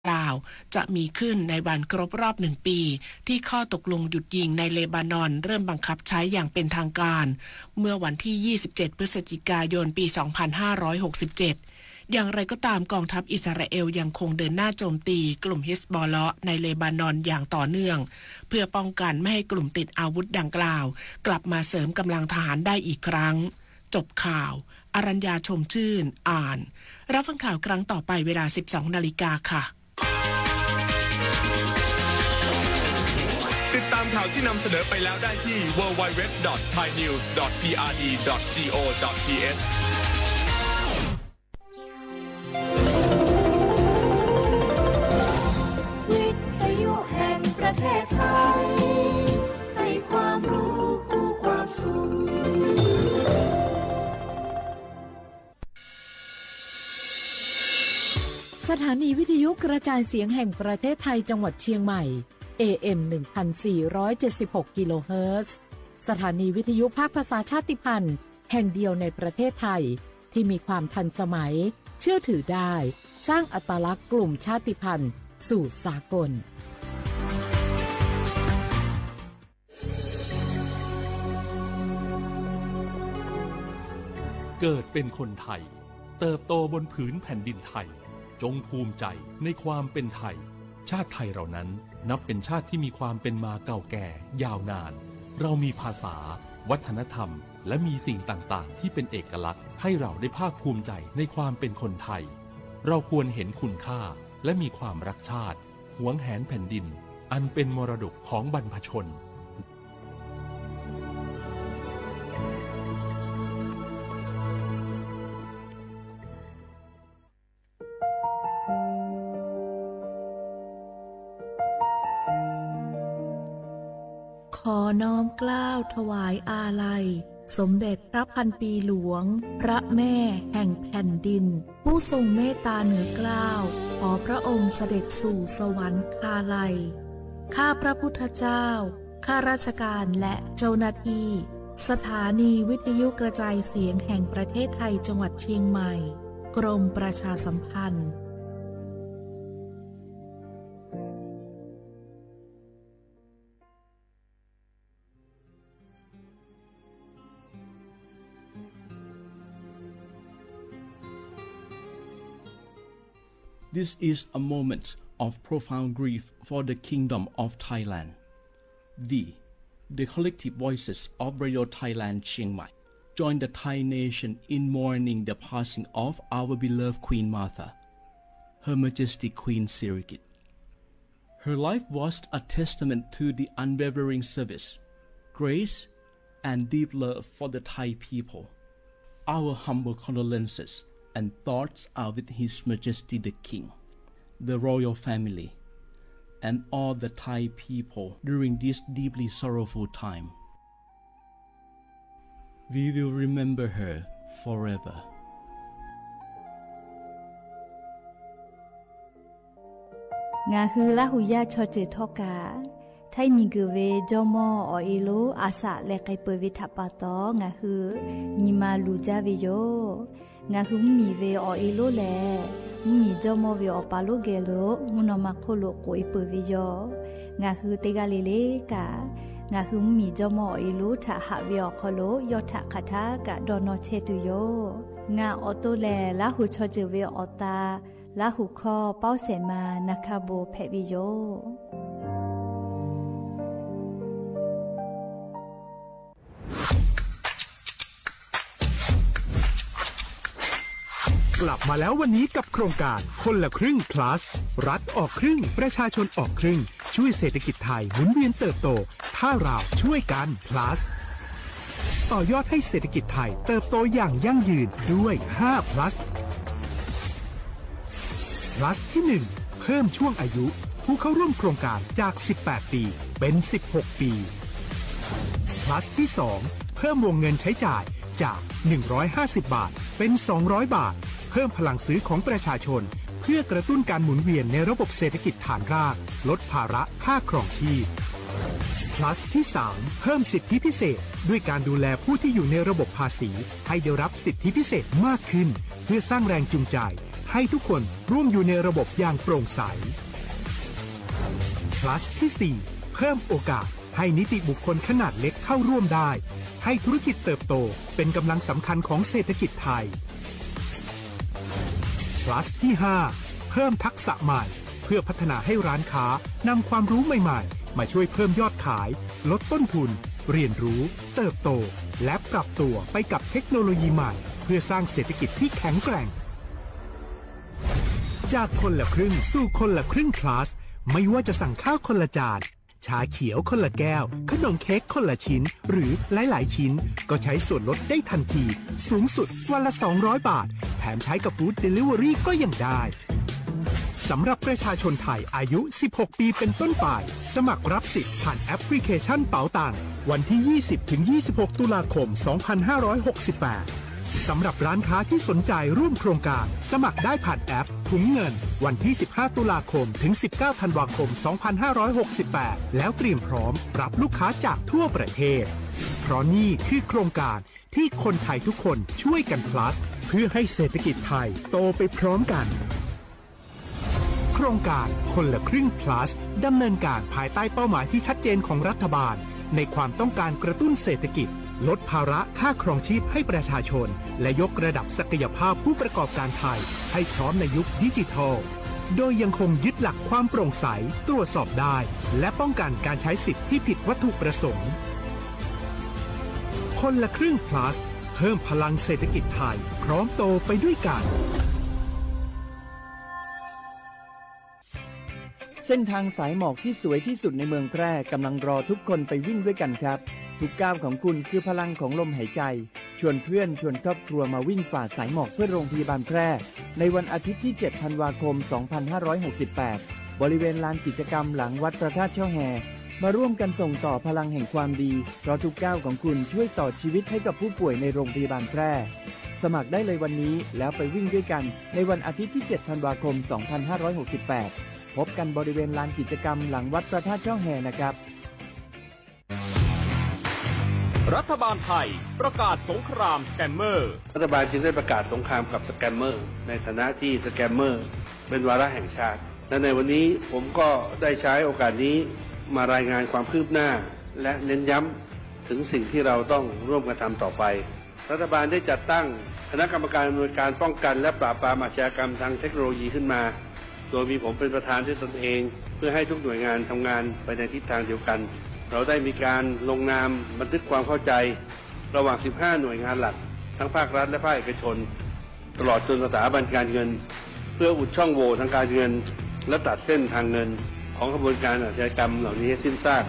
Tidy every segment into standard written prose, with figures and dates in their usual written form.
กล่าวจะมีขึ้นในวันครบรอบ1 ปีที่ข้อตกลงหยุดยิงในเลบานอนเริ่มบังคับใช้อย่างเป็นทางการเมื่อวันที่27 พฤศจิกายนปี 2567อย่างไรก็ตามกองทัพอิสราเอลยังคงเดินหน้าโจมตีกลุ่มฮิซบอลเลาะห์ในเลบานอนอย่างต่อเนื่องเพื่อป้องกันไม่ให้กลุ่มติดอาวุธดังกล่าวกลับมาเสริมกำลังทหารได้อีกครั้งจบข่าวอรัญญาชมชื่นอ่านรับฟังข่าวครั้งต่อไปเวลา 12:00 น.ค่ะติดตามข่าวที่นำเสนอไปแล้วได้ที่ www.thainews.prd.go.thวิทยุแห่งประเทศไทยให้ความรู้คู่ความสุขสถานีวิทยุกระจายเสียงแห่งประเทศไทยจังหวัดเชียงใหม่ AM 1476 กิโลเฮิรตซ์สถานีวิทยุภาคภาษาชาติพันธุ์แห่งเดียวในประเทศไทยที่มีความทันสมัยเชื่อถือได้สร้างอัตลักษณ์กลุ่มชาติพันธุ์สู่สากลเกิดเป็นคนไทยเติบโตบนผืนแผ่นดินไทยจงภูมิใจในความเป็นไทยชาติไทยเรานั้นนับเป็นชาติที่มีความเป็นมาเก่าแก่ยาวนานเรามีภาษาวัฒนธรรมและมีสิ่งต่างๆที่เป็นเอกลักษณ์ให้เราได้ภาคภูมิใจในความเป็นคนไทยเราควรเห็นคุณค่าและมีความรักชาติหวงแหนแผ่นดินอันเป็นมรดกของบรรพชนขอน้อมเกล้าถวายอาลัยสมเด็จพระพันปีหลวงพระแม่แห่งแผ่นดินผู้ทรงเมตตาเหนือเกล้าขอพระองค์เสด็จสู่สวรรคาลัยข้าพระพุทธเจ้าข้าราชการและเจ้าหน้าที่สถานีวิทยุกระจายเสียงแห่งประเทศไทยจังหวัดเชียงใหม่กรมประชาสัมพันธ์This is a moment of profound grief for the Kingdom of Thailand. The collective voices of Radio Thailand Chiang Mai join the Thai nation in mourning the passing of our beloved Queen Martha, Her Majesty Queen Sirikit. Her life was a testament to the unwavering service, grace, and deep love for the Thai people. Our humble condolences and thoughts are with His Majesty the King, the royal family, and all the Thai people during this deeply sorrowful time. We will remember her forever. Nga hu la hu ya cho che thoka thai mi gu ve jomo o ilo asa le kai pe vi thapa to nga hu ni ma lu ja ve yo nga hu mi ve o ilo le mi jomo ve o pa lo ge lo muno ma kho lo ko i pe ve yo nga hu te ga le le ka nga hu mi jomo o ilo tha ha ve o kho lo yo tha kha tha ka do no che tu yo nga o to le la hu cho che ve o taลาหุคอเป้าเสมานาคาโบเพวิโยกลับมาแล้ววันนี้กับโครงการคนละครึ่ง plus รัฐออกครึ่งประชาชนออกครึ่งช่วยเศรษฐกิจไทยหมุนเวียนเติบโตถ้าเราช่วยกัน plus ต่อยอดให้เศรษฐกิจไทยเติบโตอย่างยั่งยืนด้วย5 plus plus ที่ 1 เพิ่มช่วงอายุผู้เข้าร่วมโครงการจาก18ปีเป็น16ปี plus ที่ 2 เพิ่มวงเงินใช้จ่ายจาก150บาทเป็น200บาทเพิ่มพลังซื้อของประชาชนเพื่อกระตุ้นการหมุนเวียนในระบบเศรษฐกิจฐานรากลดภาระค่าครองชีพ plus ที่ 3 เพิ่มสิทธิพิเศษด้วยการดูแลผู้ที่อยู่ในระบบภาษีให้ได้รับสิทธิพิเศษมากขึ้นเพื่อสร้างแรงจูงใจ ให้ทุกคนร่วมอยู่ในระบบอย่างโปร่งใส Plus ที่ 4 เพิ่มโอกาสให้นิติบุคคลขนาดเล็กเข้าร่วมได้ให้ธุรกิจเติบโตเป็นกำลังสำคัญของเศรษฐกิจไทย Plus ที่ 5 เพิ่มทักษะใหม่เพื่อพัฒนาให้ร้านค้านำความรู้ใหม่ๆมาช่วยเพิ่มยอดขายลดต้นทุนเรียนรู้เติบโตและปรับตัวไปกับเทคโนโลยีใหม่เพื่อสร้างเศรษฐกิจที่แข็งแกร่งจากคนละครึ่งสู่คนละครึ่ง Plus ไม่ว่าจะสั่งข้าวคนละจานชาเขียวคนละแก้วขนมเค้กคนละชิ้นหรือหลายๆชิ้นก็ใช้ส่วนลดได้ทันทีสูงสุดวันละ200 บาทแถมใช้กับฟู้ดเดลิเวอรี่ก็ยังได้สำหรับประชาชนไทยอายุ 16 ปีเป็นต้นไปสมัครรับสิทธิ์ผ่านแอปพลิเคชันเป๋าตังวันที่ 20-26 ตุลาคม 2568 สำหรับร้านค้าที่สนใจร่วมโครงการสมัครได้ผ่านแอปถุงเงินวันที่ 15 ตุลาคมถึง 19 ธันวาคม 2568 แล้วเตรียมพร้อมรับลูกค้าจากทั่วประเทศเพราะนี่คือโครงการที่คนไทยทุกคนช่วยกัน plus เพื่อให้เศรษฐกิจไทยโตไปพร้อมกันโครงการคนละครึ่ง plus ดำเนินการภายใต้เป้าหมายที่ชัดเจนของรัฐบาลในความต้องการกระตุ้นเศรษฐกิจลดภาระค่าครองชีพให้ประชาชนและยกระดับศักยภาพผู้ประกอบการไทยให้พร้อมในยุคดิจิทัลโดยยังคงยึดหลักความโปร่งใสตรวจสอบได้และป้องกันการใช้สิทธิ์ที่ผิดวัตถุประสงค์คนละครึ่ง plus เพิ่มพลังเศรษฐกิจไทยพร้อมโตไปด้วยกันเส้นทางสายหมอกที่สวยที่สุดในเมืองแพร่กำลังรอทุกคนไปวิ่งด้วยกันครับทุกก้าวของคุณคือพลังของลมหายใจชวนเพื่อนชวนครอบครัวมาวิ่งฝ่าสายหมอกเพื่อโรงพยาบาลแพร่ในวันอาทิตย์ที่ 7 ธันวาคม 2568 บริเวณลานกิจกรรมหลังวัดพระธาตุช่อแฮมาร่วมกันส่งต่อพลังแห่งความดีเพราะทุกก้าวของคุณช่วยต่อชีวิตให้กับผู้ป่วยในโรงพยาบาลแพร่สมัครได้เลยวันนี้แล้วไปวิ่งด้วยกันในวันอาทิตย์ที่ 7 ธันวาคม 2568 พบกันบริเวณลานกิจกรรมหลังวัดพระธาตุช่อแฮนะครับรัฐบาลไทยประกาศสงครามสแกมเมอร์รัฐบาลจึงได้ประกาศสงครามกับสแกมเมอร์ในฐานะที่สแกมเมอร์เป็นวาระแห่งชาติและในวันนี้ผมก็ได้ใช้โอกาสนี้มารายงานความคืบหน้าและเน้นย้ำถึงสิ่งที่เราต้องร่วมกันทำต่อไปรัฐบาลได้จัดตั้งคณะกรรมการอำนวยการป้องกันและปราบปรามอาชญากรรมทางเทคโนโลยีขึ้นมาโดยมีผมเป็นประธานด้วยตนเองเพื่อให้ทุกหน่วยงานทำงานไปในทิศทางเดียวกันเราได้มีการลงนามบันทึกความเข้าใจระหว่าง 15 หน่วยงานหลักทั้งภาครัฐและภาคเอกชนตลอดจนสถาบันการเงินเพื่ออุดช่องโหว่ทางการเงินและตัดเส้นทางเงินของกระบวนการอาชญากรรมเหล่านี้ให้สิ้นซาก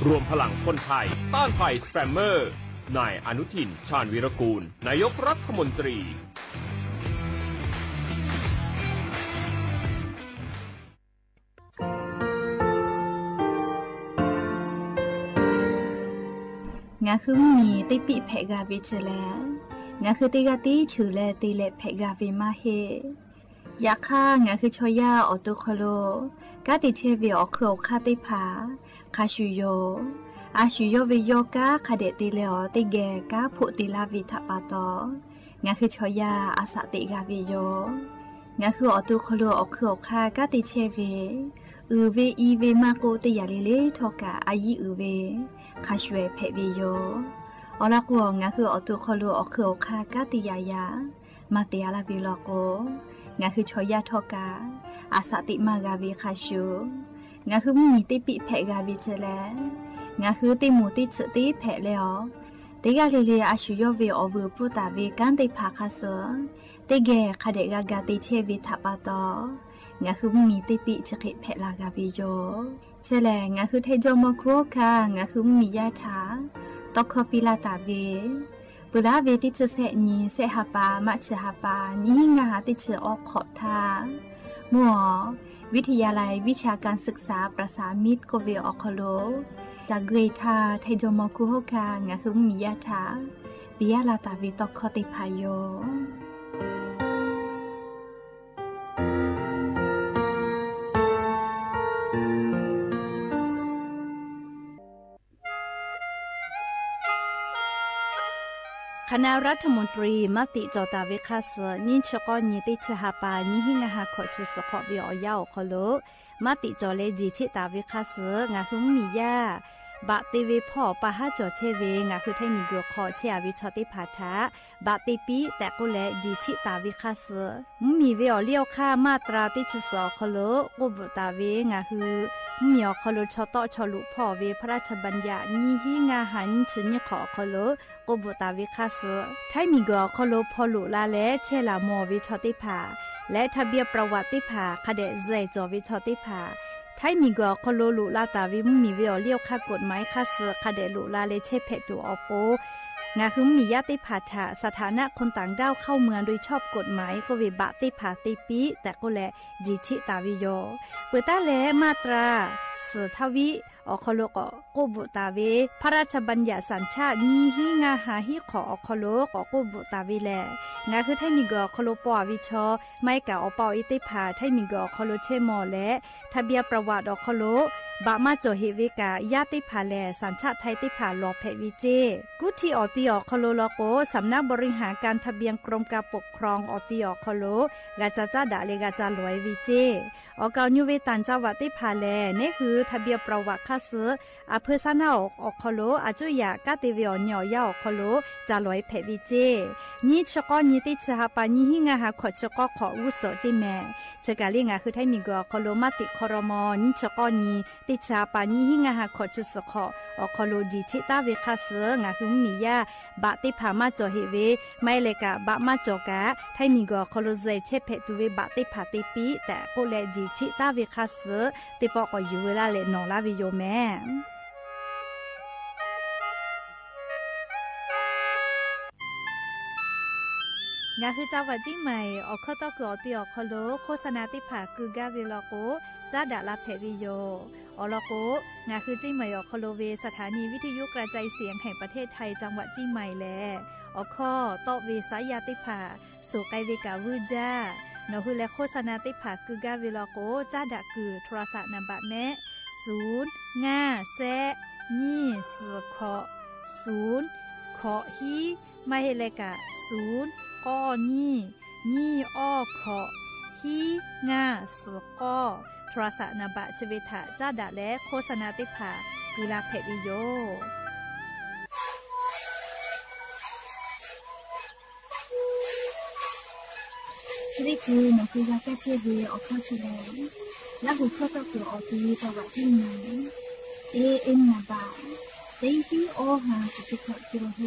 รวมพลังคนไทยต้านภัยสแกมเมอร์นายอนุทินชาญวีรกูลนายกรัฐมนตรีงาคือมีติปิเพกาวิเชแลงาคือติกาติชื่อแลติเลเพกาวิมาเฮยาค่างาคือชอยาออโตโคโลกาติเทวิออคือคาติผาคาชูโยอาชูโยวิโยกาคาเดติเลอติแกกาพุติลาวิทปาโตงาคือชอยาอาสติกาวิโยงาคือออโตโคโลออคือคากาติเทวิเวอีเวมาโกติยาลิเลทอกาอายิเวคาชเวเพวิโยอลักวงงาคือออตุคอลูออคืออคากาติยายามาเตียลาบิโลโกงาคือชอยาทอกาอาสติมากาวิคาชูงาคือมีติปิเพกาวิเจแลงาคือติมูติฉติเพเลอติกาลิเลอาชูโยเวอวูปุตาเวกันติภาคาเสติเกคาเดกากาติเทวิทัปาโตงาคือมีติปิฉกิเพลากาวิโยเชแลงาคือเทโจโมโคคางาคือมียาถาตอกคอปิลาตาเวปุลาเวติจะเสนีเสหปามัชหปานี้งาติจะออกขอทามัววิทยาลัยวิชาการศึกษาประสามิตรโกเวออคโลจากเกรทาเทโจโมโคโฮคางาคือมียาถาปิยาลาตาเวตอกคอติพายโยข ณะรัฐมนตรีมติจอตาเวคาสนิชกอนิติชหาปานิหิงาหาขอชิสขอบิอยาวคโลมติจอเลจีชิตาเวคาสงาหุมมียาบะเตเวพ่อปะหาจอเชเวงาคือไทมีกัวขอเชอวิชอติภาทาบะเตปีแต่กุแลจีชิตาเวคาสมีเวอเลี้ยวค่ามาตราติชสอคโลกุบตาเวงาคือมีอคโลชอตอชอลุพ่อเวพระราชบัญญัตินิหิงาหันชิญขอคโลกุบตาเวคาสไทมีกัวคโลพอลุลาและเชลามอวิชอติภาและทะเบียนประวัติภาคเดเจจอวิชอติภาไทยมีก็คโลลุลาตาวิมมีเวอเลี้ยวค่ากฎหมายค่าเสือคาเดลุลาเลเชเพตัวอโปงาคือมีญาติภาษาสถานะคนต่างด้าวเข้าเมืองโดยชอบกฎหมายก็เวบะติภาติปีแต่ก็แลจีชิตาวิโยเปตาแลมาตราสือทวิอคโลกโกบุตาเวพระราชบัญญัติสัญชาตินิหิงาหาหิขออคโลกโกบุตาเวแลงาคือไทยมีก็คโลปอวิชอไม่กะอปออิติภาไทยมีก็คโลเชมอและทะเบียนประวัติอคโลบะมาโจเฮเวกาญาติภาแลสัญชาติไทยติภาลอเพวิเจกุทีออติอคโลโลโกสำนักบริหารการทะเบียนกรมการปกครองออติอคโลกาจาจาดาเลกาจาลวยวิเจออกาญูเวตันจาวติภาแลนี่คือทะเบียนประวัติคาเสอเพซานาอคโลอาจุยากาติเวอญอยาอคโลจาลวยเพวิเจนี่ชกอนิติชหาปานิหิงาหาขอชกอขออุโสจิแมเชกาลิงาคือไทมีกอคโลมาติคอรมอนิชกอนีติชาปานิหิงาหาขอชิสขออคโลจีชิตาเวคาเสงาหุมมียาบะติพามาจอเฮเวไม่เลกะบะมาจอกะไทมีกอคโลเจเชเพตุเวบะติพาติปีแต่โกเลจีชิตาเวคาเสติปอกอยู่เวลาเลนอลาวิโยแม่งาคือเจ้าวัดจิ้งใหม่ออกข้อต่อคืออติออกคโลโฆษณาติผาคือกาเวลโกจ้าดาลาเพวิโยอลโกงาคือจิ้งใหม่ออกคโลเวสถานีวิทยุกระจายเสียงแห่งประเทศไทยจังหวัดจิ้งใหม่แลออกข้อต่อเวสายาติผาสู่ไกเวกาวูจ้านอคือและโฆษณาติผาคือกาเวลโกจ้าดาคือโทรศัพท์นำบัตรแม่0 5 แซนี่สือขอ0ขอฮีไม่เฮเลกะ0ก้อนี่อ้อขอฮีงาสือก้อโทรศัพท์นบะชเวทะจ้าดะและโฆษณาติภากุลาเพวิโยชริคือหนูคือยาแก้เชื้อเวออกข้อชิเลและหูข้อต่อตัวออกตีจังหวัดจิ้งไหนAM นาบาเต็งที่โอหาสุดขอจิโรเฮ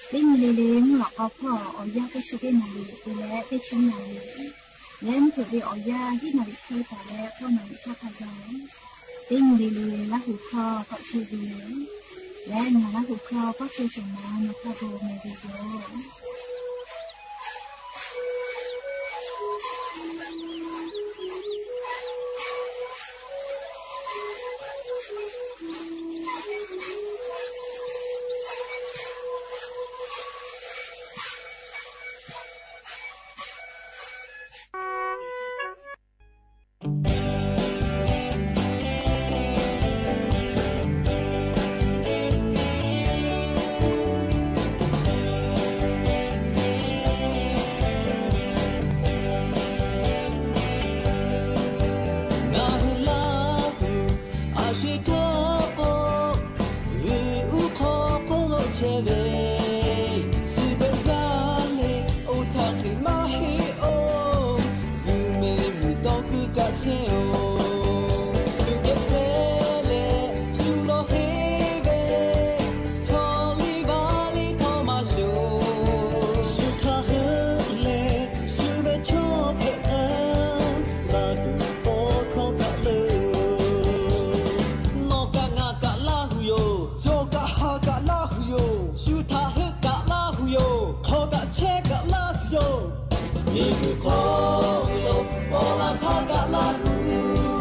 เล่นเล่นหลอกเอาพ่อเอายาไปช่วยนาลีไปแล้วไปชิ้นนาลีเล่นเผื่อไปเอายาที่นาลีช่วยแต่แล้วพ่อนาลีชอบทำแล้วเล่นเล่นละหูคอก็ช่วยดีและนาละหูคอก็ช่วยส่งน้ำมาเข้าโบในดีโจนี่คือของโลกโบราณทางกะลาดู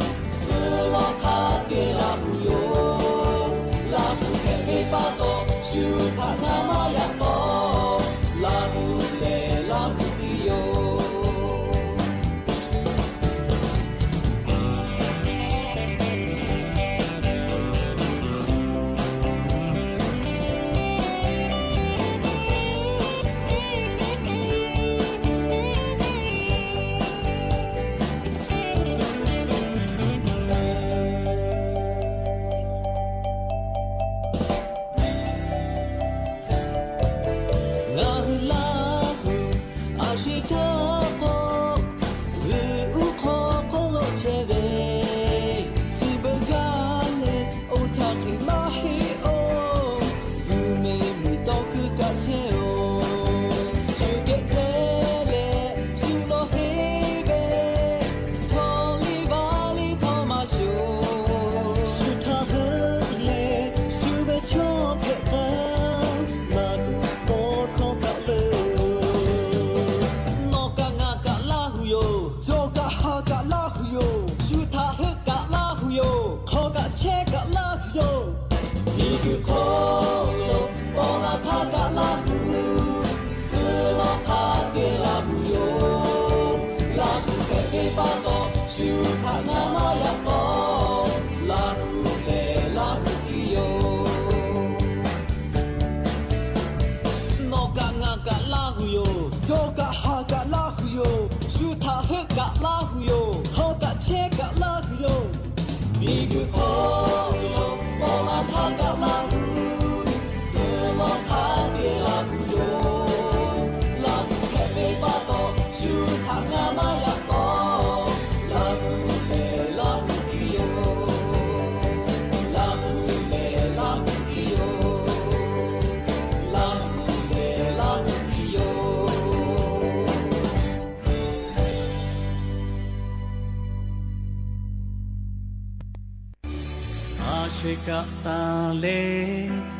กะตาเล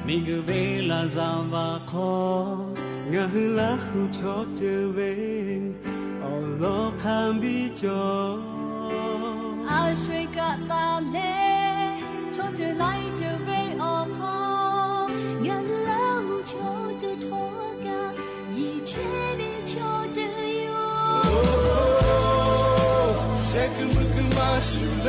มีกเวลาซามบาของะหือละหูชอเจเวออโลคัมบิจออาช่วยกะตาเลชอเจไลเจเวออของะหือละหูชอเจทอกะยีเชบิชอเจโยเซกุมุกุมาชูเล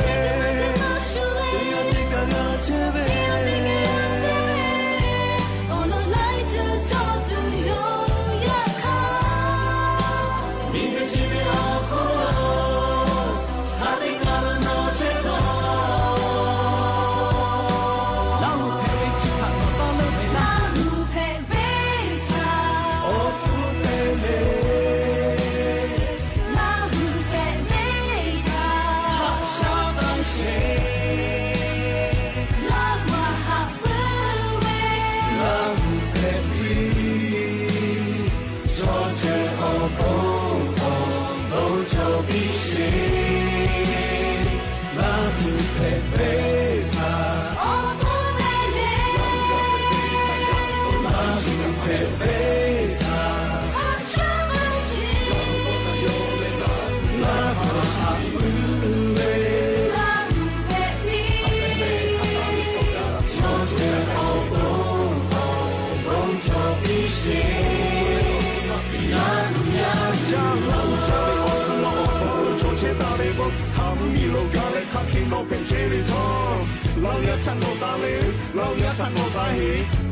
ฉันโนตาเลเราอยากฉันโนตาเฮ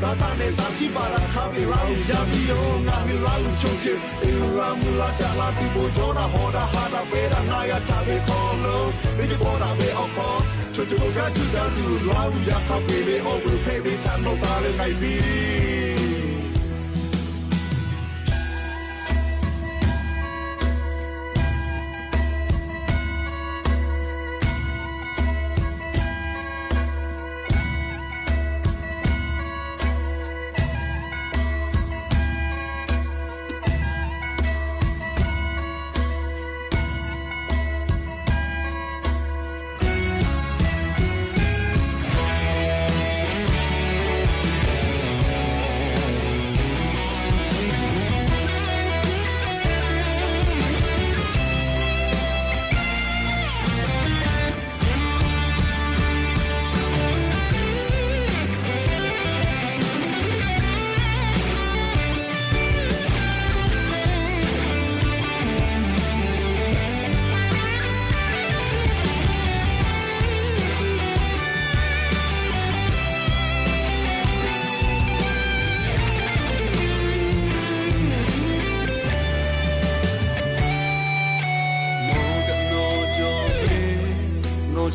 ตาตาเนตาชิบาราคาเวเราอยากพิโยงามิลาลุชงเชอิรามุลาจาลาติโบโจนาฮอดาฮาดาเวดานายาจาเวคอโลเบกิโบดาเวออคอชโจกาจุดาดูเราอยากคาเวเลโอเวเพเวฉันโนตาเลไงบี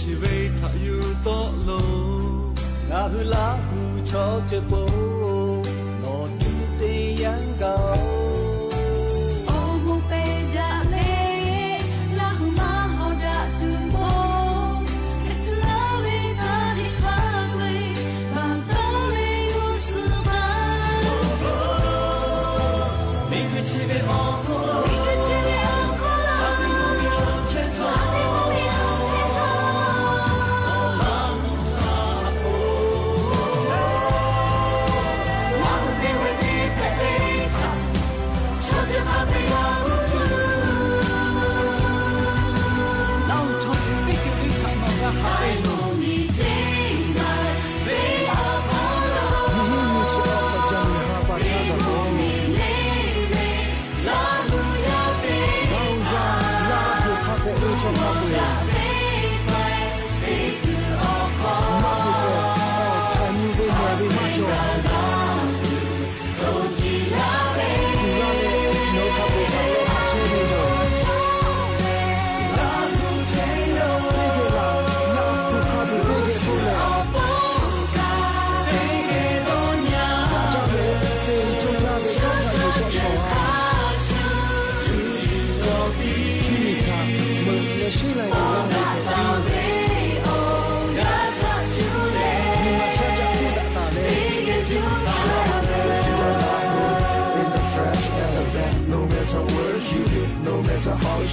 ชีวิตถ้าอยู่โตโลงาหือลาหูชอเจโปโนจุเตยังเก่าโอโมเปดาเลลาหูมาฮอดาตุโมเฮตลาเวนาฮิคาเวบางตาเลอุสมามีคือชีวิตออกโคล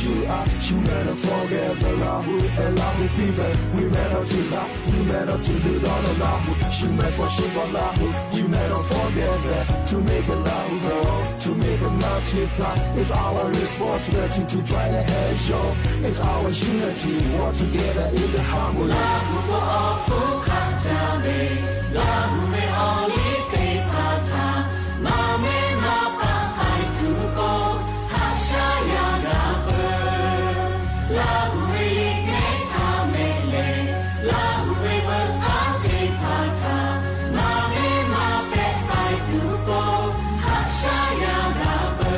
you are. You better forget the Lahu and Lahu people. We better to love, we better to do all the Lahu. You better ship on Lahu. You better forget that to make a Lahu grow, to make a multiply. It's our responsibility to try to head show. It's our unity, work together in the harmony. Lahu bo afu khatame, Lahu me oli te pata, ma me ma pa hai tu bo, hasha ya na pe. Lahu me me ta me le, Lahu me ba a te pata, ma me ma pe hai tu bo, hasha ya na pe.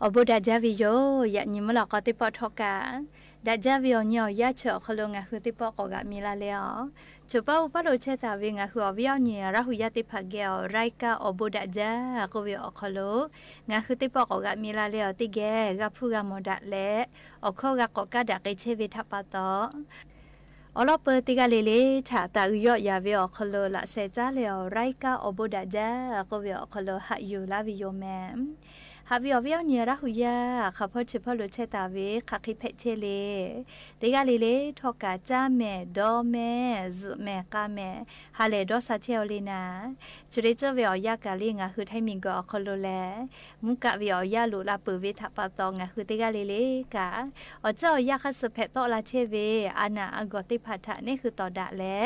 อบุดาจาวิโยอยากนิมลอกติปอทอกาดาจาวิโยเนี่ยยาเฉอคลงะคือติปอกอกะมีลาเลอจุปาอุปโลเชตาวิงะคืออวิโยเนี่ยราหุยาติภะเกอไรกาอบุดาจากวิโอคโลงะคือติปอกอกะมีลาเลอติเกกะผู้กะมอดะเลอคอกะกอกะดะเกเชวิทัปปะตออลอเปติกาเลเลฉาตาอุยอยาวิโอคโลละเซจาเลอไรกาอบุดาจากวิโอคโลหะอยู่ลาวิโยแมฮาวิอวิอเนียราหุยาข้าพ่อเฉพาะลุเชตาเวขักขิเพเชเลติกาลีเลทอกาจ้าแม่ดอแม่ซึแม่กาแม่ฮาเลดอซาเชลลีนาจุเรเจวิอยากาลีงาคือไทมิงกอคโลแลมุกะวิอยาลุลาปืวิทัปตองาคือติกาลีเลกาอเจ้ายาคัสเพตอลาเชเวอานาอกอติพัทะนี่คือตอดะและ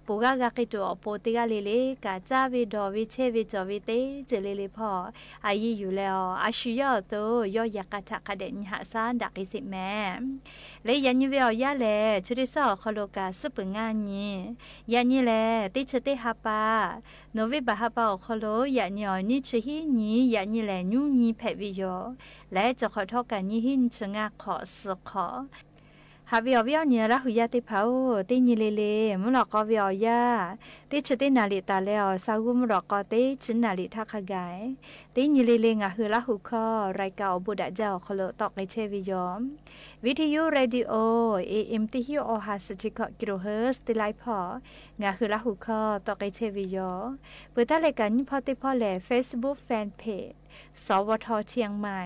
ปูกากากิตัวโปติกาลีเลกาจ้าวิดอวิเชวิจอวิเตเจเลเลพออายีอยู่แล้วชิยอโตยอยากะทะกะเดนหะซานดักอิสิแม่และยันยิเวอยาแลชุดิซอคโลกาสปงานียันยิแลติชติฮาปาโนวิบะฮาปาคโลยันยอนิชหินียันยิแลญูญีเพวิโยและจะขอทอกันยิหินชงะขอสขอฮาวิอวิอเนียราหุยาติเผาติญิเลเลมุลอกอวิอยาติชตินาลิตาเลอซากุมุลอกอติชินาลิทักกายติญิเลเลงะฮือละหุคอรายกาอบุดะเจ้าคโลตอกไอเชวิยอมวิทยุเรดิโอAM ติฮิโอฮาสจิกะกิโลเฮิรตซ์ติไลพองะคือละหุคอตอกไอเชวิยอเปิดตะเลกันพอติพอแล Facebook Fan Page สวทเชียงใหม่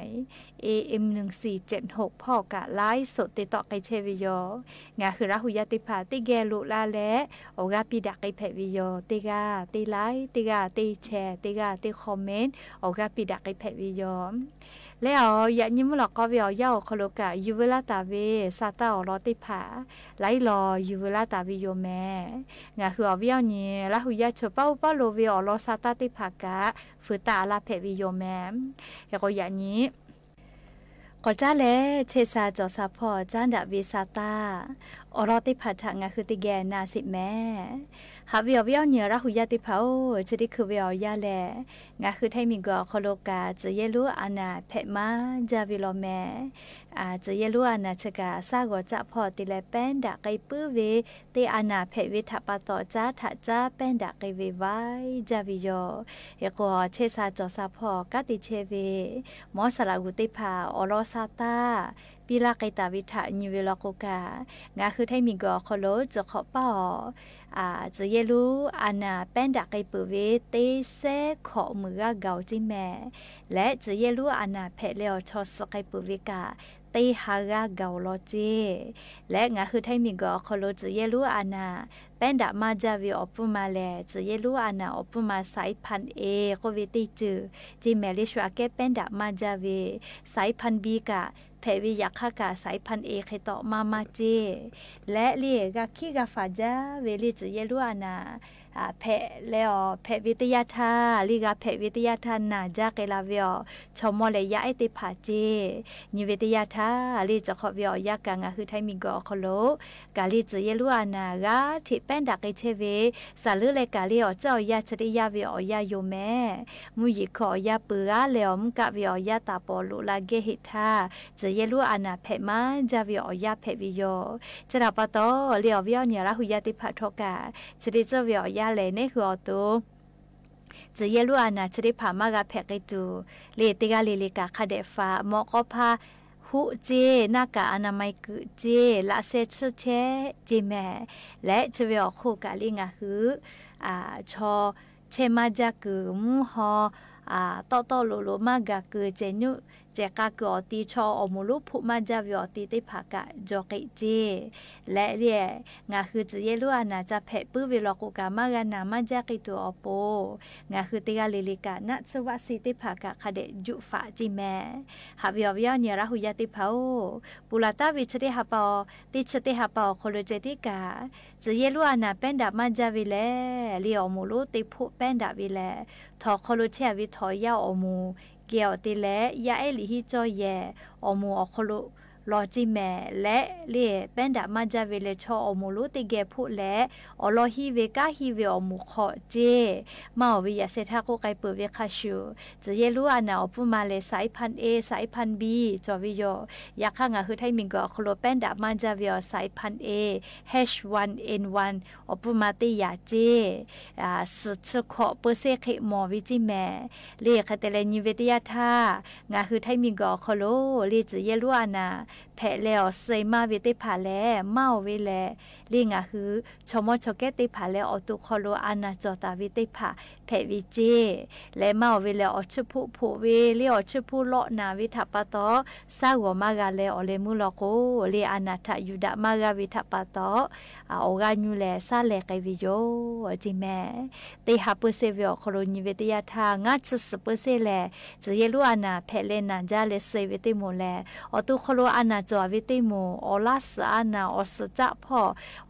AM 1476พ่อกะไลฟ์สดติดต่อไกเชวิโยงาคือราหุยาติภาติแกลุลาและโอกาปิดักไกเพวิโยติกาติไลฟ์ติกาติแชร์ติกาติคอมเมนต์โอกาปิดักไกเพวิโยแล้วยานิมลอกก็วิอยาคโลกะยูเวลาตาเวซาตาอรอติภาไลรอยูเวลาตาวิโยแม่งาคืออวิยานี่ราหุยาชเป้าเป้าโลวิอรอซาตาติภากะฟืตาลาเพวิโยแม่แล้วก็ยานี้ก็จ้าแลเชซาจอซาพอจ้าดาวิซาตาอรอติภาทางาคือติแกนาสิแม่ฮาวิอวิอเนียราหุยาติภาจะได้คือวิอยาแลงาคือไทมิงกอคโลกาจะเยลุอานาเพมาจาวิโลแม จะเยลัวนะชกาซากอจะพอติแลแป้นดะไกปื้อเวเตอานาเพวิทปะตอจ้าทะจ้าแป้นดะไกเวไว้จาวิโยเอกอเชซาจอซาพอกะติเชเวมอสลากุติภาอรอซาตาปีลาไกตาวิทะนิเวลโกกางาคือให้มีกอคโลจะขอป้อจะเยลูอานาแป้นดะไกปื้อเวเตเซขอมือเกาจิแม่และจะเยลูอานาเพเลอชอสไกปื้อเวกาเตหากาเกาโลเจและงาคือให้มีกอคโลจะเยลูอานาแป้นดะมาจาวิอปุมาแลจะเยลูอานาอปุมาสายพันเอโควิติจือจิแมลิชวาเกแป้นดะมาจาวิสายพันบีกาเพวิยักขากาสายพันเอเคตอมาเจและเลียกาคิกาฟาจาเวลิจะเยลูอานาเพแล้วเพวิทยาธาลีกาเพวิทยาธานาจาเกลาเวอชมอเลยะไอติผาเจนิวิทยาธาลีจะขอเวอยากางาคือไทมิกอคโลกาลีจะเยลูอานากาที่แป้นดักไอเชเวสาลือเลยกาลีอเจ้ายาชริยาเวอยาโยแม่มุยิขอยาเปือแล้วมกะเวอยาตาปอลุลาเกหิทาจะเยลูอานาเพมาจาเวอยาเพวิโยจะรับปะโตเลียวเวอเนี่ยละหุยาติผาทกาชริเจเวอยาเลยในคือตัวจะเยลูอานาชริพามากาแพกตูเลติกาเลลิกาคาเดฟ้ามอกอพาหุเจนากาอนามัยกุเจละเซชเชเจแม่และจะเวอโคกาลิงาคือชอเชมาจากือมูฮอโตโลโลมากาคือเจนุเจกากอตีชออมูลุพุมาจาวิอตีติภากะจอกิเจและเรียงาคือจะเยลูอานาจะเพปื้อเวลกุกามากานามาจากิตัวอโปงาคือติกาลิลิกานัสวะสิติภากะคาเดจุฟาจิแมหาวิอวิอเนียระหุยติภาโอปุลาตาวิชติหาปอติชติหาปอโคโลเจติกาจะเยลูอานาเป็นดามาจาวิเลเลียอมูลุติพุเป็นดาวิเลทอโคโลเชวิทอยาอมูเกี่ยวติและยาเอลิฮิจอยแยอมูอคโลลอจิแม่และเล่เป็นดามาจาเวเลชออมูลุติเกพุและอลอฮิเวกาฮิเวอมูขอเจมาวิยาเซทาโกไกเปเวคาชูจะเยลูอานาอปุมาเลสายพันเอสายพันบีจอวิโยยาข้างาคือไทมิงกอคโลเป็นดามาจาเวสายพันเอ H1N1 อปุมาติยาเจสุดขอเปเซเคมอวิจิแม่เล่คาเตเลนิเวติยาธางาคือไทมิงกอคโลเล่จะเยลูอานาแผ่แล้วเซมาเวติผาแลเมาเวแลลิงาคือชมอชเกติผาแลอตุคโลอานาจอตาเวติผาแผ่วิเจและเมาเวแลอชุพุผู้เวเลอชุพุโลนาวิทัปตอซาวมากาเลอเลมุลโกเลอานาทะยุดะมากาวิทัปตอออกาญูแลซาเลไกวิโยจิแม่ติหาปุเซเวอคโลนิเวติยาทางาชสปุเซแลจะเยลูอานาแผ่เลนาจาเลเซเวติโมแลอตุคโลอานาจอวิติโมอลาสอานาอสจะพอ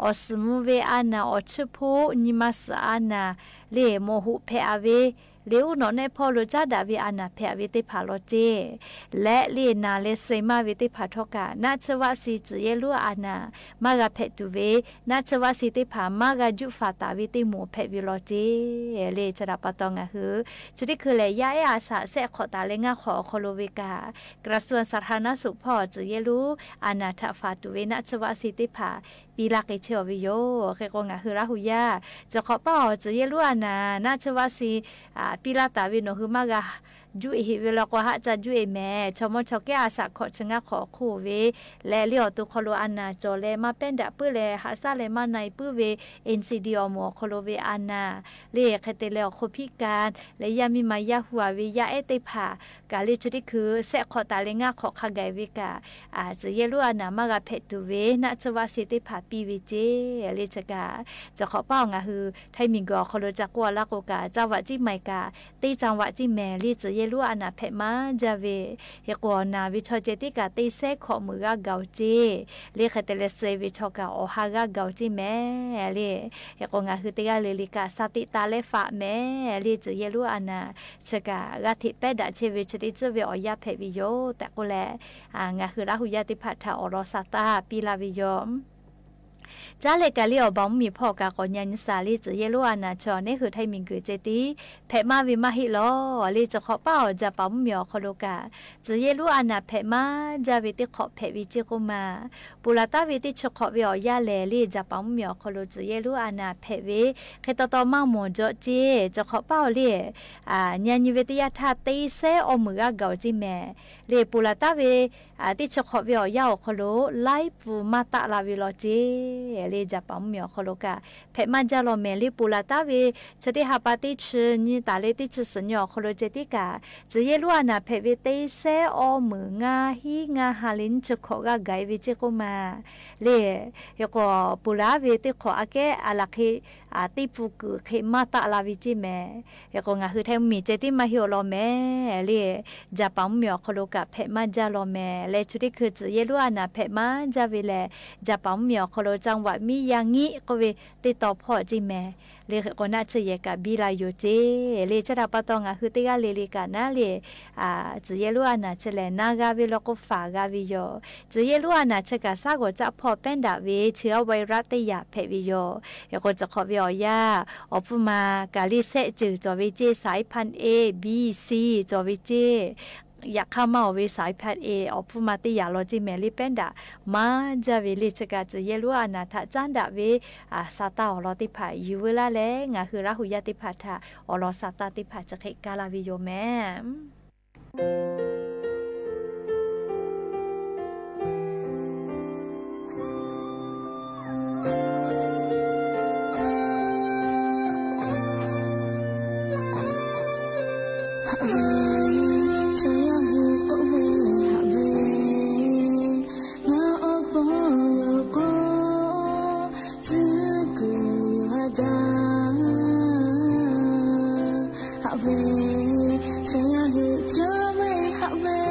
อสมุเวอานาอชพุนิมัสอานาเลโมหุเพอเวเลวโนเนพอลุจาดาวิอานาเพอเวติผาโลเจและเลนาเลเซมาเวติผาทกานาชวะสิจเยลูอานามากาเพตุเวนาชวะสิติผามากาจุฟาตาวิติโมเพวิโลเจเลจราปตองะคือจุดิคือเลยาอาสาเสขอตาเลงาขอโคโลเวกากระทรวงสาธารณสุขพอจเยลูอานาทฟาตุเวนาชวะสิติผาปีลักเชวิโยเคกงะคือราหุยาจะขอป้อจะเยลูอานาชวะสิปีลาตาวิโนคือมากะจุเอเวลาก็หาจะจุเอแม่ชมชกอาสาขอชงะขอคู่เวและเลียวตุคโลอานาจอเลมาเป็นดะปื้อเลหาซาเลมาในปื้อเว NCD อมอคโลเวอานาเลคเตเลอโคพิการและยามีมายาหัวเวยาเอติผากาลิจุดิคือเสขอตาเลงะขอคาไกเวกาจะเยลูอานามากะเพตุเวนะชวาสิติผาปีวิเจเลจกาจะขอป้องะคือไทมิงกอคโลจักวัวลักโอกาจังหวัดจิไมกาตีจังหวัดจิแมลีจะเยลูอานาเพมาจาเวเฮกวนาวิชอเจติกาตีเซขอมือกาเกาจีเลคเตเลเซวิชอกาโอฮากาเกาจีแม่เลเฮกงาคือติกาเลลิกาสติตาเลฟะแม่ลีจะเยลูอานาชกากาทิเปดะเชวิชติจเวอยาเพวิโยแต่ก็แลงาคือราหุยาติภัทธาอรสาตาปีลาวิโย จ้าเลยกะเลี้ยวบ้องมีพ่อกะก่อนยันสาลีจือเยลุอานาชอนี่คือไทยมิงกือเจตีแผ่มาวิมาฮิลอลีจะขอเป้าจะป้อมเหมียวคโลกะจือเยลุอานาแผ่มาจะวิติขอแผ่วิจิกุมาปุระตาวิติชขอวิอยาเลลีจะป้อมเหมียวคโลจือเยลุอานาแผ่วิเคตตอมาหมอนจอจีจะขอเป้าลียันยิวิทยาธาตีเซอมือเกาจิแม่เลปุระตาวิติชขอวิอยาคโลไลฟูมาตะลาวิโลจีเลจะป้อมเหมียวคโลกะแผ่มาจะรอเมลีปุระตาวิชติฮาปาติชนี่ตาเลติชสัญญาคโลเจติกาจือเยลุอานาแผ่วิติเซอมืองาฮีงาฮาลินจะขอกะไกวิจิกุมาเลยก็ปุระวิติขออาเกอาลักฮิติปุกุเขมาตะลาวิจิแม่ยก็งาคือแทมีเจติมาฮิโอโลแม่เลจะป้อมเหมียวคโลกะแผ่มาจะรอแม่เลชุดิคือจือเยลุอานาแผ่มาจะวิเลจะป้อมเหมียวคโลจังหวัดมีอย่างงี้ก็เวติต่อพ่อจิแม่เลก็น่าจะเยกะบิลาอยู่เจเลจะรับปะตองคือติกาเลลิกานะเลจือเยลุอานาเชเลนากาวิโลก็ฝากาวิโยจือเยลุอานาเชกะซาก็จะพอเป็นดาวิเชื้อไวรัสติยาเพวิโยยก็จะขอวิอยาออฟมากาลิเซจือจอวิเจสายพันธุ์ A B C จอวิเจอยากเข้ามาวิสายพันธุ์ A ออฟมาติยาโลจิเมลิเป็นดามาจะวิลิชกาจือเยลุอานาทะจันดาวิซาตาอลอติภายูเวลาเลงาคือราหุยติภาทาอลอซาตาติภาจะเขกาลาวิโยแม่Have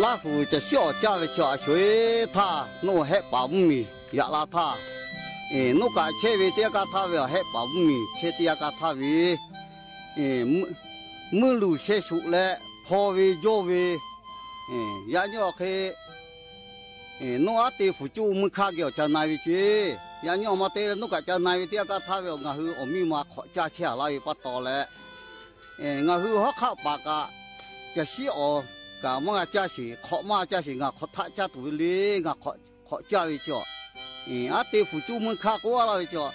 拉夫จะ小家的家水他弄黑保米也拉他，弄个切为这个他为黑保米，切这个他为，木路切熟了，泡为焦为，也要去，弄阿地辅助木卡叫在那位去，也要么得弄个在那位这个他为我去我们嘛加车来不到了，我去好靠把个จะ小。个么个假是考嘛假是个考他家徒哩个考教育叫，啊对辅助们看过了叫，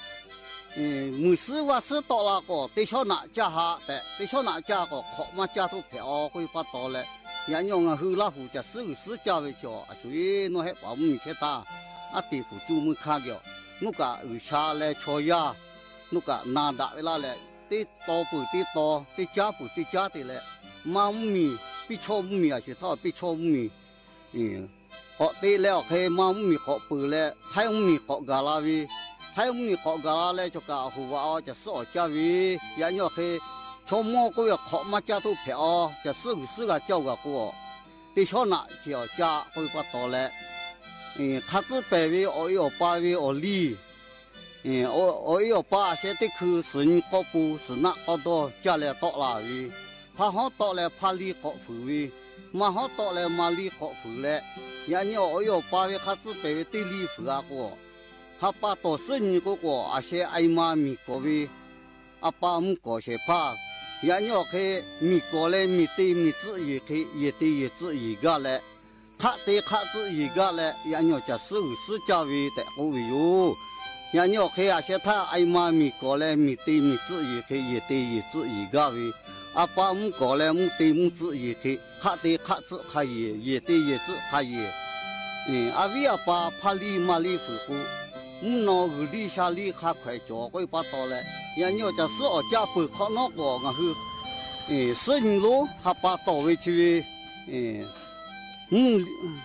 没事话事到那个对小哪家下的对小哪家个考嘛家都票会发到嘞，人用个去那辅就事教育叫，所以那些保姆去打，啊对辅助们看叫，那个有啥嘞错呀，那个难打啦嘞，对多不对多，对家不对家的嘞，妈咪。必错米啊，是他必错米，学对了，佢妈米学背咧，太米学噶啦喂，太米学噶啦咧就教好话就少教喂，人要佢错么个要学嘛家都票，就四个教个过，对错哪就要家会不多咧，他只白位我要八位我哩，我要八些的去顺个步是哪个多家来多啦喂。他好到了帕里国府位， มาฮอตเลยมาลีขอฝืนเลยยันยออยปาเวคัตไปเวติลีฝืนก็ฮับปาโตซึ่งก็อาเชไอมามีก็วีอาปามุก็เชพายันยอเคมีก็เลยมีตีมีจื้อยีเคยีตียีจื้อยีกาเลยข้าตีข้าจื้อยีกาเลยยันยอจะซื้อจาวีแต่กูวิวยันยอเคอาเชท่าไอมามีก็เลยมีตีมีจื้อยีเคยีตียีจื้อยีกาวีอาปามุก็เลยมุตีมุจื้อยีเคข้าตีข้าจื้อข้ายีตียีจื้อข้ายีอาวิอาปาพาลีมาลีฝืกูมุนอกุลีชาลีข้าไข่จ่อก็ปัตตอเลยยันยอจะซื้ออจ้าปืนข้อนอกบ่งะคือซึ่งรู้ฮับปาต่อเวชี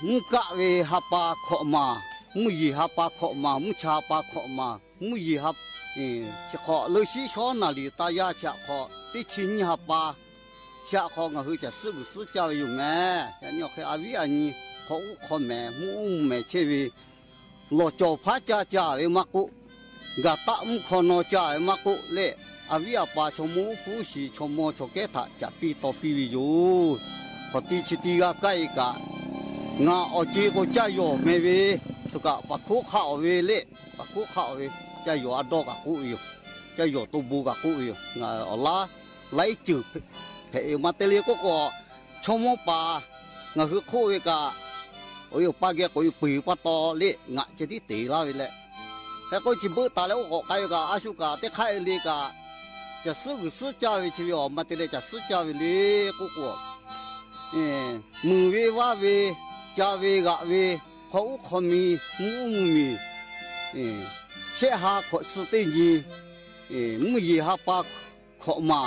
มุกะเวฮับปาขอมามุยีฮับปาขอมามุชาปาขอมามุยีฮับจะขอเลยชี้ช้อนนาลีตายาจะขอที่ชินฮับปาจะของะคือจะซื้อเจ้าอยู่แม่ยันยอคืออาวิอันนี้ขอแม่มุแม่เชวีโลโจพัจจ่าเวมักุกะตะมุขโนจ่าเวมักุเล่อาวิอาปาชมูฟูสีชมโมชเกตะจะปีต่อปีวิจูพอตีชิติกะไกกะงาอจีก็จะโยเมวีตุกะปะคุข้าวเวเล่ปะคุข้าวเวจะโยอดอกะกุอยู่จะโยตุบูกะกุอยู่งาอลาไล่จืดเพอมาเตลีก็ชมโมปางาคือคู่เวกะโอ้ยปาเกะก็อยู่ปีปะตอเล่งะจะที่ตีลาเวเล่แต่ก็จิบตาแล้วก็ไกกะอาชุกะเตไข่เลีกะจะซื้อเจ้าวิชีวมาเตเลจะซื้อเจ้าวิลีกุกมือวิวาวิเจ้าวิกะวิเขาขมีมูมีเชหาขสุติญีมุยีหาปากขมา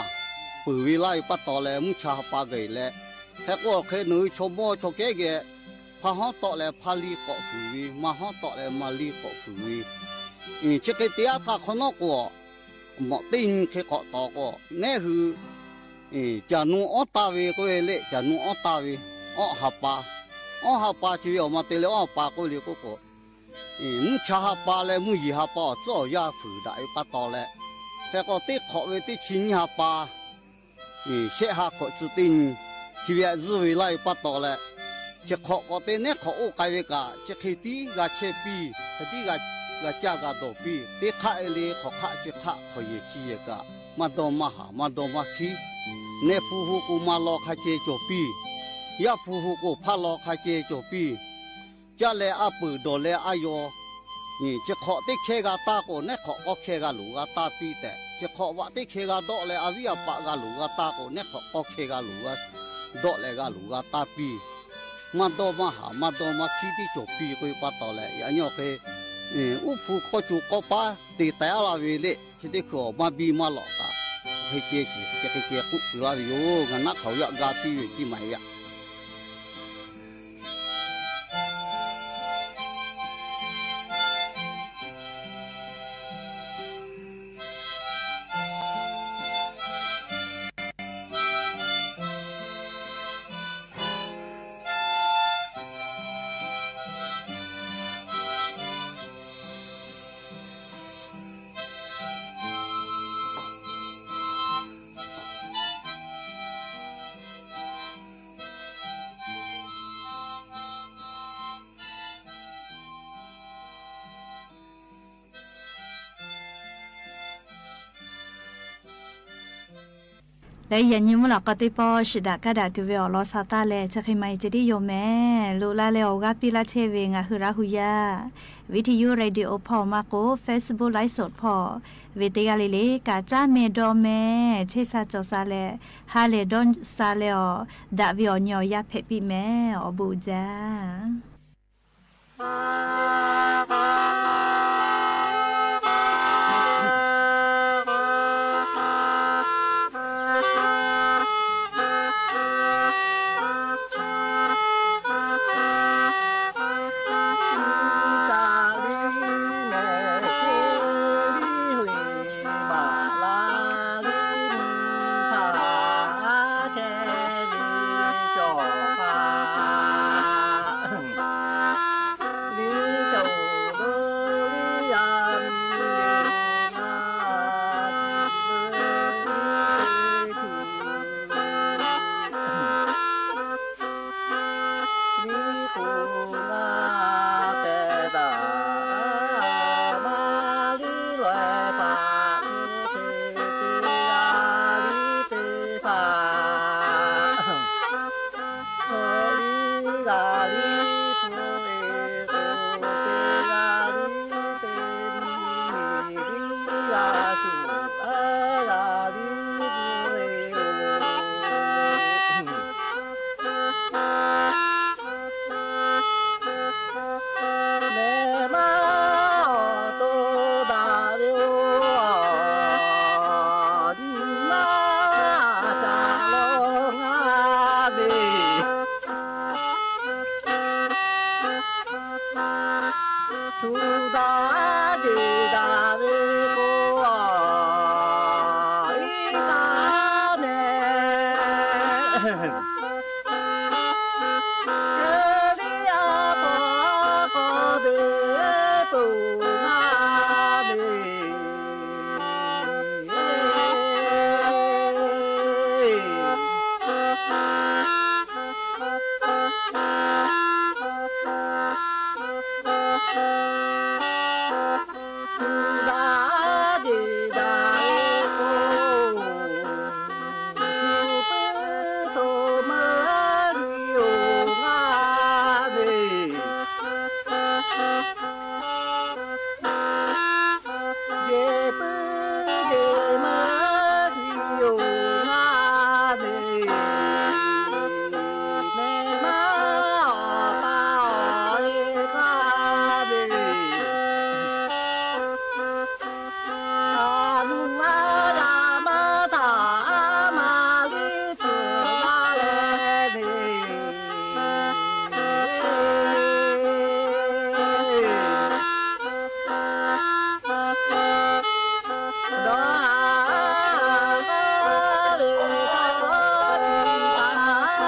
ปืวิไลปัตตอแลมุชาปากเกยแลแต่ก็เคยหนูชมโมชเกเกพาฮอตอแลพาลีเกาะฝืวิมาฮอตอแลมาลีเกาะฝืวิเชกเตียตาคนนอกก็หมอติงเคเกาะต่อก็แน่คือจะนูอตาเวก็เละจะนูอตาเวฮับปาชีวมาเตเลปาก็เลี้ยก็มุชาฮับปาเลยมุยีฮับปาจ่อยาฝืนได้ปัตตอแลแต่ก็ติขอเวติชินฮับปาเชหาขอสุตินชีวิตรูวิไลปัตตอแลจะขอก็เตเนขอโอไกเวกาจะคิตีกาเชปีคิตีกาจากาโดปีเตข้าเอเลขอข้าเชข้าขอเยชีกามาดอมาหามาดอมาคีเนฟูฮูกูมาลอคาเจโจปียาฟูฮูกูพาลอคาเจโจปีจะเลอาปือโดเลอายอนี่จะขอติเคกาตาโกเนขอก็เคกาลูกาตาปีแต่จะขอว่าติเคกาโดเลอาวิอาปะกาลูกาตาโกเนขอก็เคกาลูกาโดเลกาลูกาตาปีมาดอมาหามาดอมาคีที่โจปีก็ปัตตอเลยันยอเคอุฟูก็จูก็ป้าตีแต่ลาเวเลที่ได้ขอมาบีมาหลอกาให้เจสิจะให้เจกุลาอยู่งั้นนักเขาอยากกาตีที่ไหนอ่ะ และยันยิ้มหลักก็ติปอชิดากระดาษตัวเวลลอซาตาแลจะใครไม่จะได้โยแม่ลูลาเลวกาปิลาเชเวงะฮืราหุยาวิทยุเรดิโอพอมาโกเฟซบุ๊กไลฟ์สดพอวิทยาเลกาจ้าเมดอแม่เชซาจอซาเลฮาเลดอนซาเลอดาวิอญอยาเพปิแม่อบูจาเ Hãy subscribe cho kênh Ghiền Mì Gõ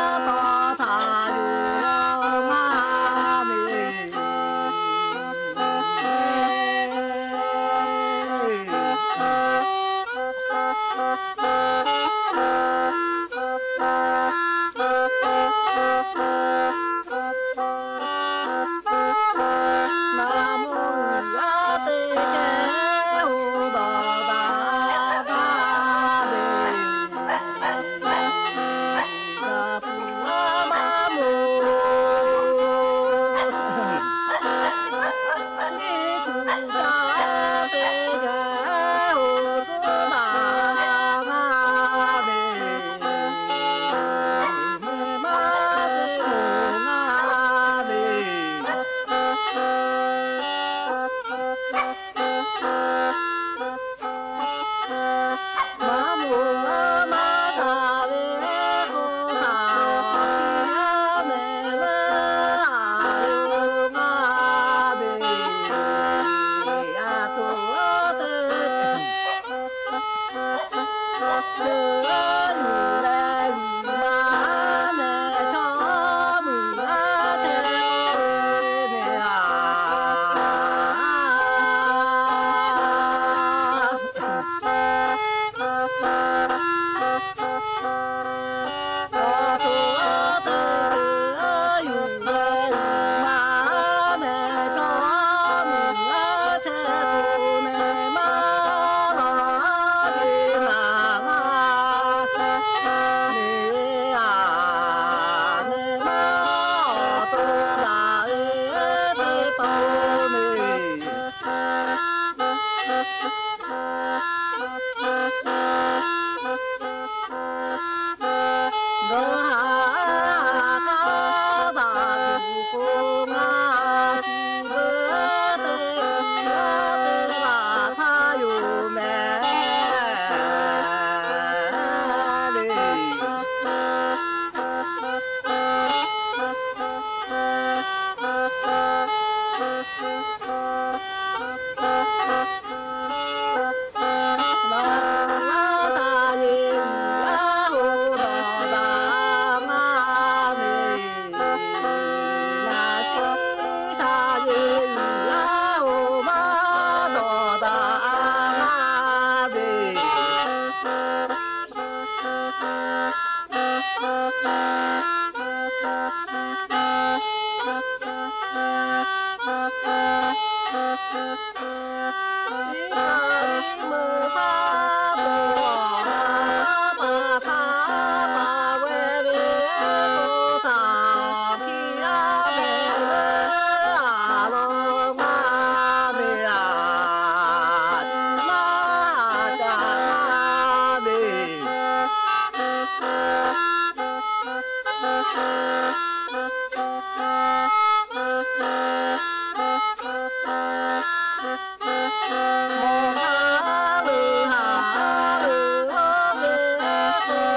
để không bỏ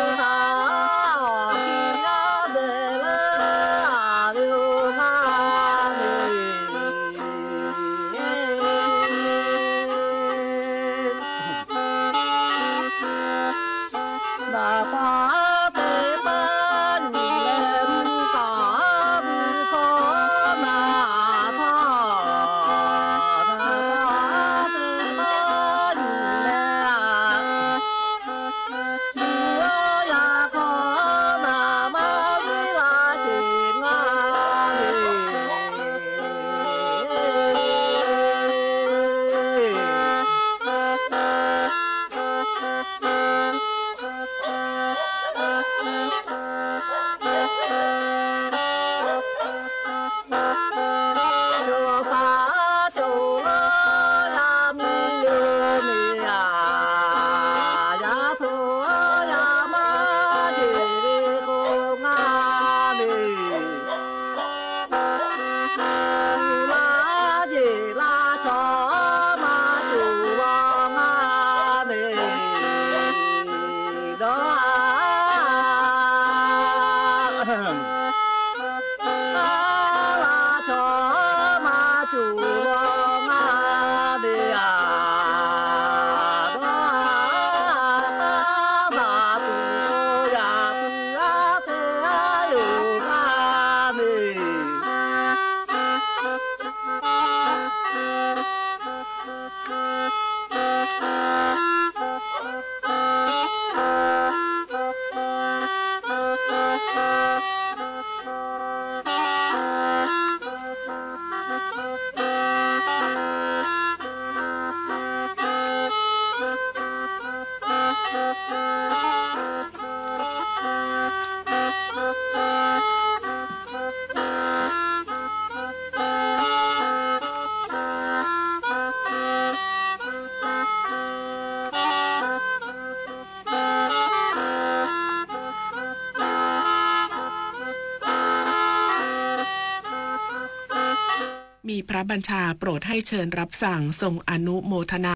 lỡ มีพระบัญชาโปรดให้เชิญรับสั่งทรงอนุโมทนา